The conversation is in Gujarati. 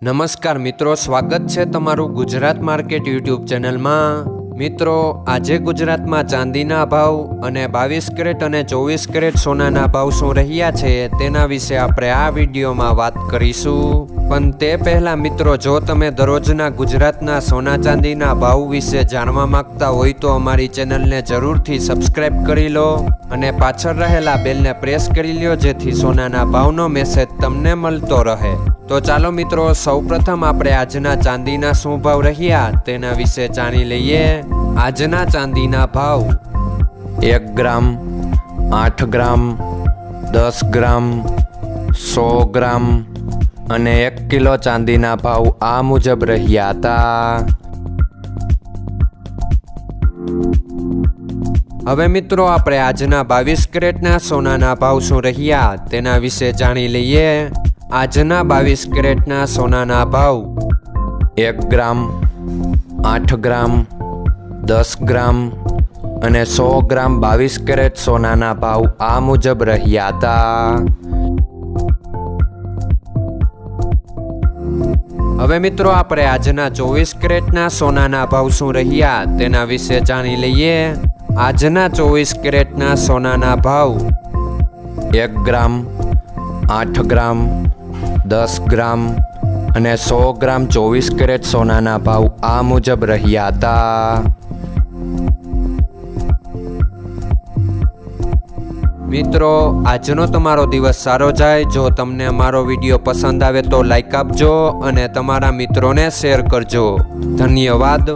નમસ્કાર મિત્રો, સ્વાગત છે તમારું ગુજરાત માર્કેટ યુટ્યુબ ચેનલમાં। મિત્રો, આજે ગુજરાતમાં ચાંદીના ભાવ અને 22 કેરેટ અને 24 કેરેટ સોનાના ભાવ શું રહ્યા છે તેના વિશે આપણે આ વિડીયોમાં વાત કરીશું। પણ તે પહેલાં મિત્રો, જો તમે દરરોજના ગુજરાતના સોના ચાંદીના ભાવ વિશે જાણવા માંગતા હોય તો અમારી ચેનલને જરૂરથી સબસ્ક્રાઈબ કરી લો અને પાછળ રહેલા બેલને પ્રેસ કરી લો, જેથી સોનાના ભાવનો મેસેજ તમને મળતો રહે। તો ચાલો મિત્રો, સૌપ્રથમ આપણે આજના ચાંદીના શું ભાવ રહ્યા તેના વિશે જાણી લઈએ। આજના ચાંદીના ભાવ 1 ગ્રામ, 8 ગ્રામ, 10 ગ્રામ, 100 ગ્રામ અને 1 કિલો ચાંદીના ભાવ આ મુજબ રહ્યા હતા। હવે મિત્રો, આપણે આજના 22 કેરેટના સોનાના ભાવ શું રહ્યા તેના વિશે જાણી લઈએ। આજના 22 કેરેટના સોનાના ભાવ 1 ગ્રામ, 8 ગ્રામ, 10 ગ્રામ અને 100 ગ્રામ 22 કેરેટ સોનાના ભાવ આ મુજબ રહ્યા હતા। હવે મિત્રો, આપણે આજના 24 કેરેટના સોનાના ભાવ શું રહ્યા તેના વિશે જાણી લઈએ। આજના 24 કેરેટના સોનાના ભાવ 1 ગ્રામ, 8 ગ્રામ, 10 ગ્રામ અને 100 ગ્રામ 24 કેરેટ સોનાના ભાવ આ મુજબ રહ્યા હતા। મિત્રો, આજનો તમારો દિવસ સારો જાય। જો તમને અમારો વિડીયો પસંદ આવે તો લાઈક આપજો અને તમારા મિત્રોને શેર કરજો। ધન્યવાદ।